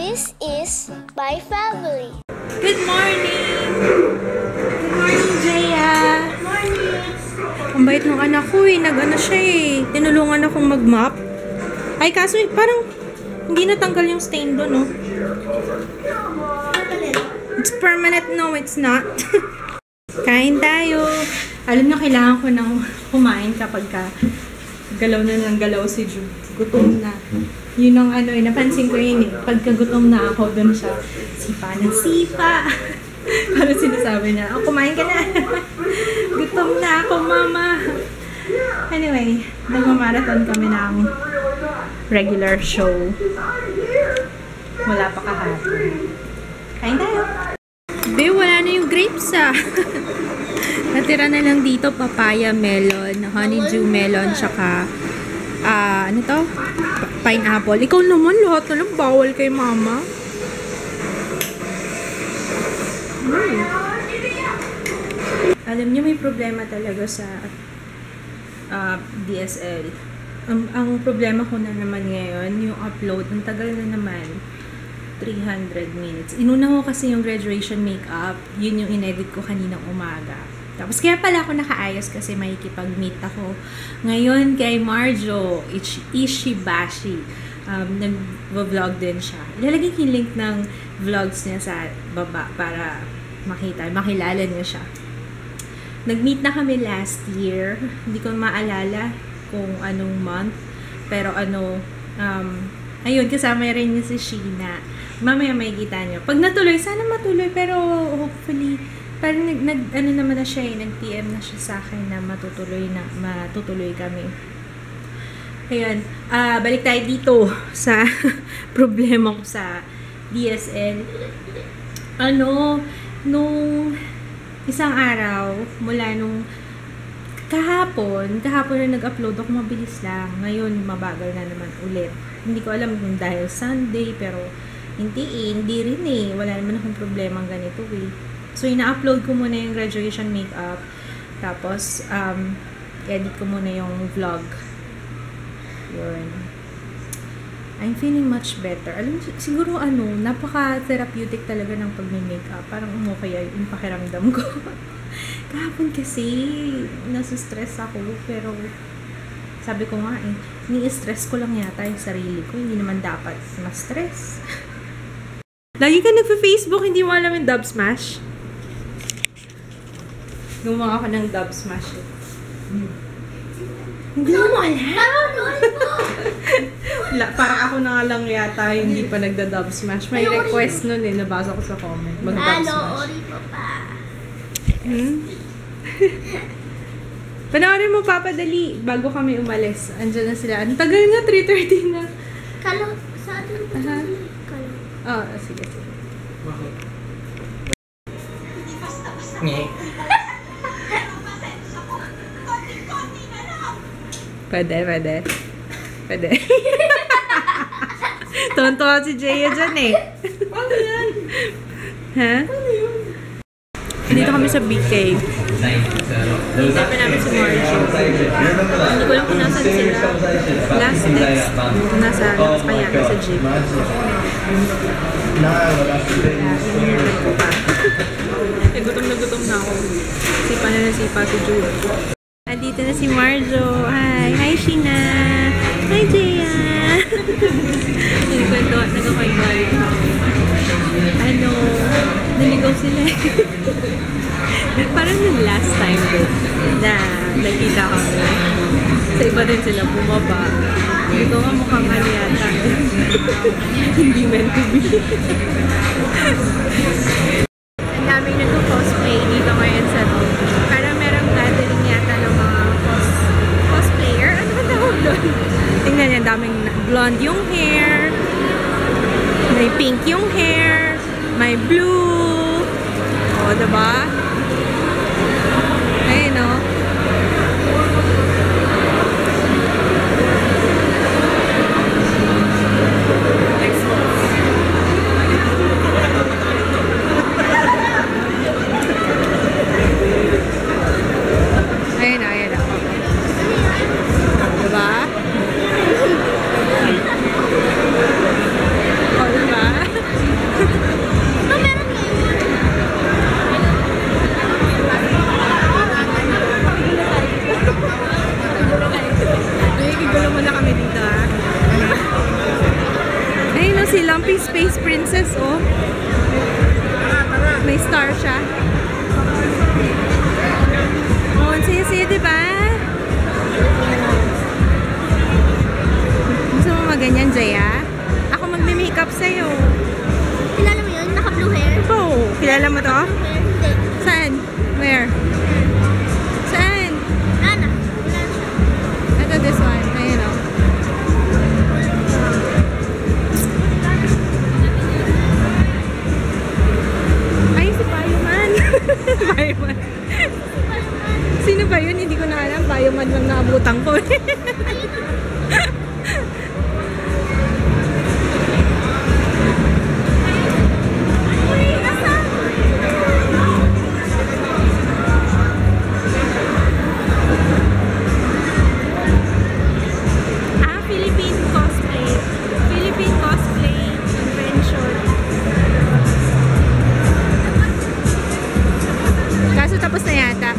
This is my family. Good morning! Good morning, Jaya! Good morning! Ang bait ng anak ko eh. Nag-ano siya eh. Tinulungan akong mag-mop. Ay, kaso parang hindi natanggal yung stain doon, no? It's permanent. No, it's not. Kain tayo. Alam niyo, kailangan ko nang kumain kapag galaw na ng galaw si Jude. Gutom na. Yun ang ano eh, napansin ko yun eh. Pagka gutom na ako, dun siya. Sipa ng sipa. Parang sinasabi niya, oh, kumain ka na. Gutom na ako, mama. Anyway, nagmamarathon kami ng regular show. Wala pa kahapon. Kain tayo. Be, wala na yung grapes ah. Natira na lang dito papaya melon, honeydew melon, tsaka ano to? Pineapple. Ikaw naman, lahat na lang bawal kay mama. Alam niyo, may problema talaga sa DSL. Ang problema ko na naman ngayon, yung upload, ang tagal na naman. 300 minutes. Inuna ko kasi yung graduation makeup. Yun yung inedit ko kaninang umaga. Tapos kaya pala ako nakaayos kasi makikipag-meet ako ngayon kay Marjo Ishibashi. Nag-vlog din siya. Ilalagay ko yung link ng vlogs niya sa baba para makilala niyo siya. Nag-meet na kami last year. Hindi ko maalala kung anong month. Pero ayun, kasama rin niya si Sheena. Mamaya may kita niyo. Pag natuloy, sana matuloy. Pero hopefully, parang ano naman na siya eh, nag-PM na siya sa akin na matutuloy kami. Ayun, balik tayo dito sa problema ko sa DSL. Nung isang araw, mula nung kahapon na nag-upload ako, mabilis lang. Ngayon, mabagal na naman ulit. Hindi ko alam kung dahil Sunday, pero hindi rin eh. Wala naman akong problema ganito eh. So, ina-upload ko muna yung graduation makeup. Tapos, edit ko muna yung vlog. Yun. I'm feeling much better. Alam, siguro napaka-therapeutic talaga ng pag-makeup. Parang umukaya yung pakiramdam ko. Kahapon kasi, nasa-stress ako. Pero, sabi ko nga eh, ni-stress ko lang yata yung sarili ko. Hindi naman dapat ma-stress. Lagi ka nagpa-Facebook, hindi mo alam yung Dub Smash? Gumawa ako ng Dub Smash. Hindi mo alam? Parang ako na nga lang yata hindi pa nagda-Dub Smash. May request nun eh, nabasa ko sa comment. Mag-Dub Smash. Panoorin mo, Papa, dali. Bago kami umalis. Andiyan na sila. Ang tagal nga, 3:30 na. Kala, sa atin po Oh, sige. Pwede. Tonto si Jaya dyan eh. Ano yan? Ha? Dito kami sa BK. Hanapin namin si Marjo. Hindi ko lang kung nasan sila. Last text, nasa gym. Hinihintay ko pa. Gutom na ako. Sipa si Jude. Andito na si Marjo. Hi Sheena. Hi Jaya. Nagkakwentuhan. Naligaw sila. Parang yung last time na nakita kami. Sa iba din sila bumaba. Ito nga mukhang ano yata. Hindi meant to be. Ang daming nag-cosplay dito ngayon sa room. Parang merong gathering yata ng mga cosplayer. Ano ba tawag doon? Tingnan niya, daming blonde yung hair. May pink yung hair. May blue. O, diba? Ayun, o. Ayun, o. Diba? O, diba? si Lumpy Space Princess, oh. May star siya. Oh, ang saya-saya, diba? Gusto mo maganyan, Jaya? Ako magme-makeup sa'yo. Kilala mo yun? Naka-blue hair? Oh, kilala mo to? Blue hair? Hindi. Saan? Where? Saan? Ana. Wala siya. Ito, this one. Ayun, oh. Ay, si Payuman. Payuman. Sino ba yun? Hindi ko na alam. Payuman lang naabutan ko. Philippine cosplay. Philippine cosplay convention. Kaso tapos na yata.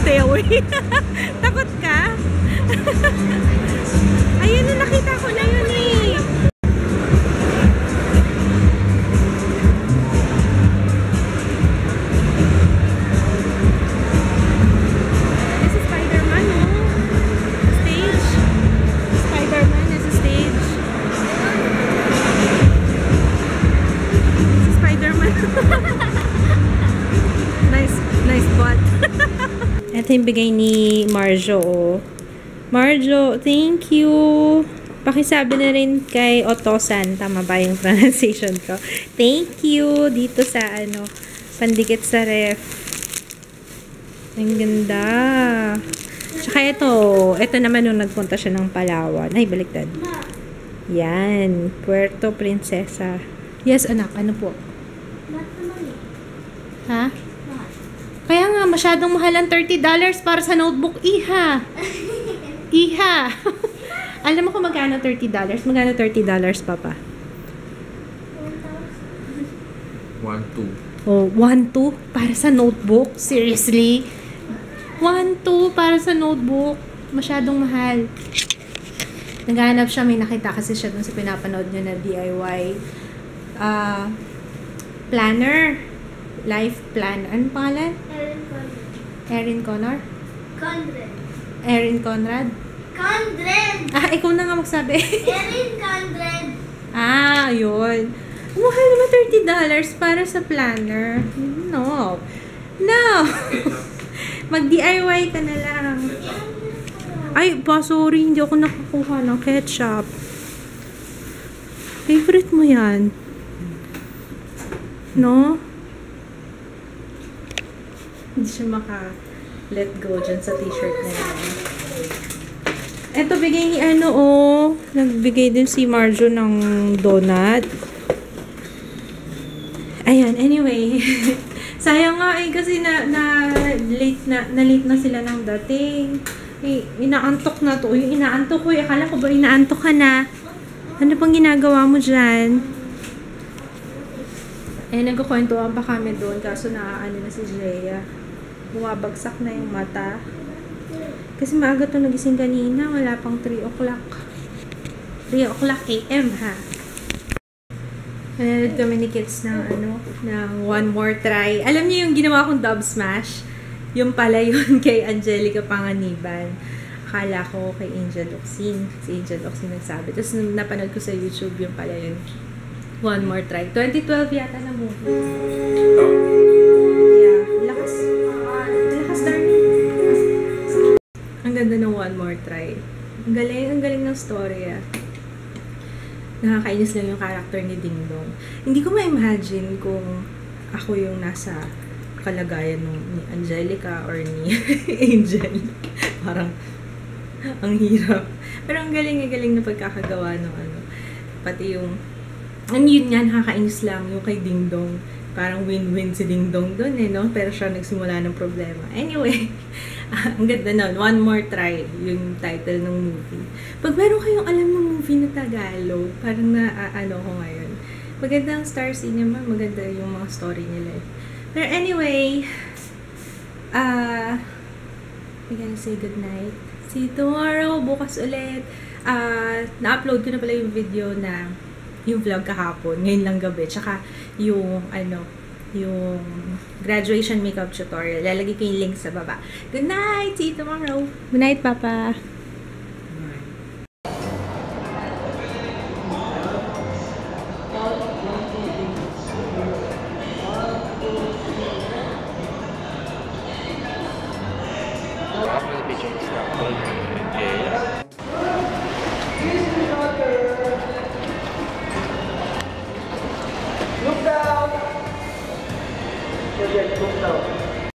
Stay away. Takot ka? Ayun na, nakita ko na yun eh. This is Spider-Man, oh. Stage. Spider-Man nasa stage. This is Spider-Man. Nice butt. Ito yung bigay ni Marjo, oh. Marjo, thank you. Pakisabi na rin kay Otosan. Tama ba yung pronunciation ko? Thank you. Dito sa, pandikit sa ref. Ang ganda. Tsaka ito naman nung nagpunta siya ng Palawan. Ay, baliktad. Yan. Puerto Princesa. Yes, anak. Ano po? Lahat naman eh. Ha? Lahat. Kaya nga, masyadong mahal ang $30 para sa notebook. Iha! Iha! Alam mo kung magkano $30? Magkano $30, Papa? 1,200. Oh, 1,200 para sa notebook? Seriously? 1,200 para sa notebook? Masyadong mahal. Naghahanap siya, may nakita kasi siya dun sa pinapanood niya na DIY planner. Life planner. Anong pangalan? Erin Erin Connor? Conrad. Conrad. Erin Conrad? Conrad! Ah, ikaw na nga magsabi. Erin Conrad. Ah, yun. Mahal naman $30 para sa planner. No. No! Mag-DIY ka na lang. Ay, sorry. Hindi ako nakakuha ng ketchup. Favorite mo yan? No? Hindi siya maka-let go dyan sa t-shirt na yan. Eto, bigay ni nagbigay din si Marjo ng donut. Ayan, anyway. Sayang nga kasi na-late na sila ng dating. Eh, inaantok na to. Yung inaantok ko, akala ko ba inaantok ka na? Ano pang ginagawa mo dyan? Eh, nagkukwentuhan pa kami doon, kaso naaano na si Jaya. Bumabagsak na yung mata. Kasi maaga to nagising kanina, wala pang 3 o'clock. 3 o'clock AM, ha? Nanonood kami ni Kids ng One More Try. Alam niyo yung ginawa kong dub smash? Yung pala yun kay Angelica Panganiban. Akala ko kay Angel Oxin. Si Angel Oxin nagsabi. Tapos napanood ko sa YouTube yung pala yun. One More Try. 2012 yata na movie. Yeah. Lakas darling. Ang ganda ng One More Try. Ang galing ng story, ah. Nakakainis lang yung character ni Ding Dong. Hindi ko ma-imagine kung ako yung nasa kalagayan ni Angelica or ni Angel. Parang ang hirap. Pero ang galing na pagkakagawa ng pati yung yun nga, nakakainis lang yung kay Ding Dong. Parang win-win si Ding Dong doon no? Pero siya nagsimula ng problema. Anyway, ang ganda nun. One More Try, yung title ng movie. Pag meron kayong alam ng movie na Tagalog, parang ko ngayon. Maganda ang Star Cinema, maganda yung mga story nila. Pero anyway, We're gonna say goodnight. See you tomorrow. Bukas ulit. Na-upload ko na pala yung video na yung vlog kahapon. Ngayon lang gabi. Tsaka yung yung graduation makeup tutorial. Lalagay ko yung link sa baba. Good night! See you tomorrow! Good night, Papa! After the picture is done, yeah. Look down. Project, look down.